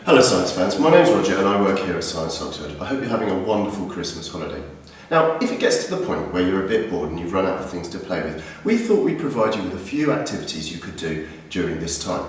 Hello Science fans, my name's Roger and I work here at Science Oxford. I hope you're having a wonderful Christmas holiday. Now, if it gets to the point where you're a bit bored and you've run out of things to play with, we thought we'd provide you with a few activities you could do during this time.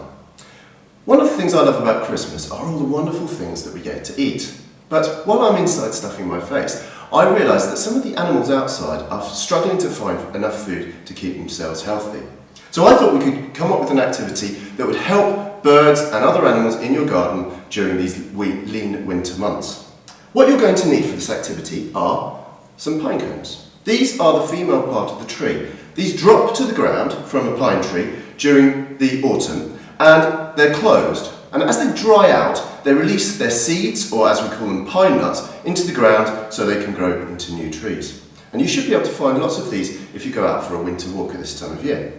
One of the things I love about Christmas are all the wonderful things that we get to eat. But while I'm inside stuffing my face, I realised that some of the animals outside are struggling to find enough food to keep themselves healthy. So I thought we could come up with an activity that would help birds and other animals in your garden during these lean winter months. What you're going to need for this activity are some pine cones. These are the female part of the tree. These drop to the ground from a pine tree during the autumn and they're closed. And as they dry out, they release their seeds, or as we call them, pine nuts, into the ground so they can grow into new trees. And you should be able to find lots of these if you go out for a winter walk at this time of year.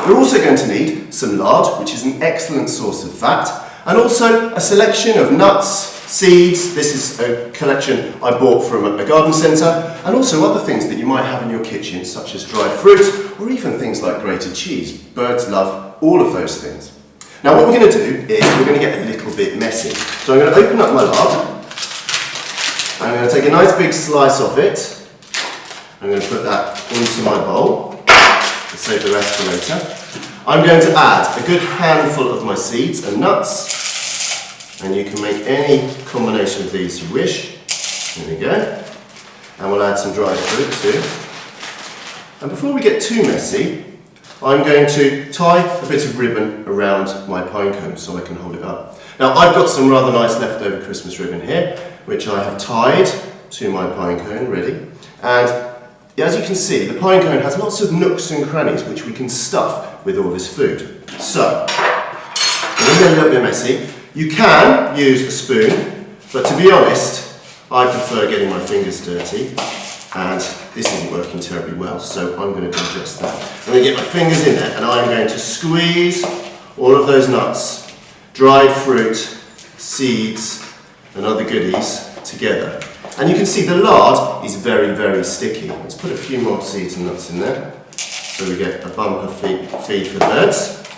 You're also going to need some lard, which is an excellent source of fat, and also a selection of nuts, seeds. This is a collection I bought from a garden centre, and also other things that you might have in your kitchen, such as dried fruit, or even things like grated cheese. Birds love all of those things. Now what we're going to do is we're going to get a little bit messy. So I'm going to open up my lard. I'm going to take a nice big slice of it. I'm going to put that into my bowl. Save the rest for later. I'm going to add a good handful of my seeds and nuts, and you can make any combination of these you wish. There we go. And we'll add some dried fruit too. And before we get too messy, I'm going to tie a bit of ribbon around my pine cone so I can hold it up. Now I've got some rather nice leftover Christmas ribbon here, which I have tied to my pine cone ready. And as you can see, the pine cone has lots of nooks and crannies which we can stuff with all this food. So, I'm going to get a little bit messy. You can use a spoon, but to be honest, I prefer getting my fingers dirty, and this isn't working terribly well, so I'm going to do just that. I'm going to get my fingers in there, and I'm going to squeeze all of those nuts, dried fruit, seeds, and other goodies together. And you can see the lard is very, very sticky. Let's put a few more seeds and nuts in there so we get a bumper feed for the birds.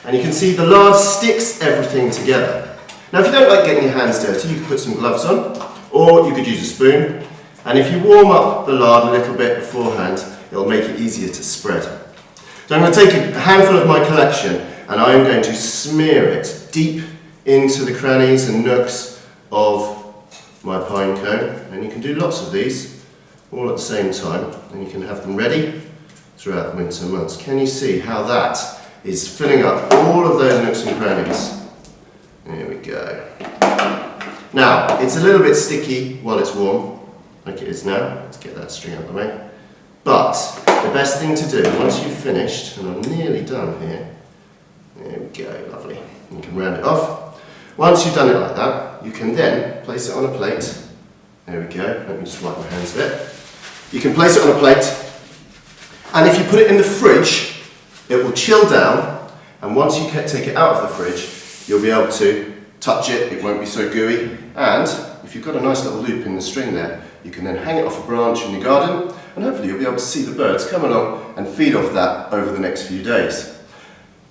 And you can see the lard sticks everything together. Now if you don't like getting your hands dirty, you could put some gloves on, or you could use a spoon. And if you warm up the lard a little bit beforehand, it'll make it easier to spread. So I'm going to take a handful of my collection and I'm going to smear it deep into the crannies and nooks of my pine cone, and you can do lots of these all at the same time, and you can have them ready throughout the winter months. Can you see how that is filling up all of those nooks and crannies? There we go. Now, it's a little bit sticky while it's warm, like it is now. Let's get that string out of the way. But the best thing to do, once you've finished, and I'm nearly done here, there we go, lovely. You can round it off. Once you've done it like that, you can then place it on a plate. There we go. Let me just wipe my hands a bit. You can place it on a plate, and if you put it in the fridge, it will chill down, and once you take it out of the fridge, you'll be able to touch it, it won't be so gooey, and if you've got a nice little loop in the string there, you can then hang it off a branch in your garden, and hopefully you'll be able to see the birds come along and feed off that over the next few days.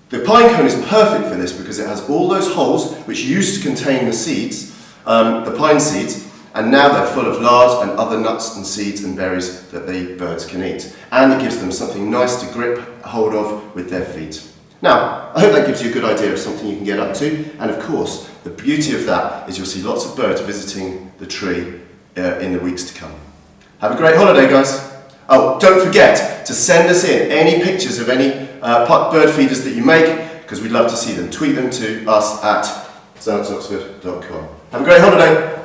The pine cone is perfect for this because it has all those holes which used to contain the seeds, the pine seeds, and now they're full of lard and other nuts and seeds and berries that the birds can eat. And it gives them something nice to grip hold of with their feet. Now, I hope that gives you a good idea of something you can get up to, and of course, the beauty of that is you'll see lots of birds visiting the tree in the weeks to come. Have a great holiday, guys. Oh, don't forget to send us in any pictures of any bird feeders that you make, because we'd love to see them. Tweet them to us at scienceoxford.com. Have a great holiday.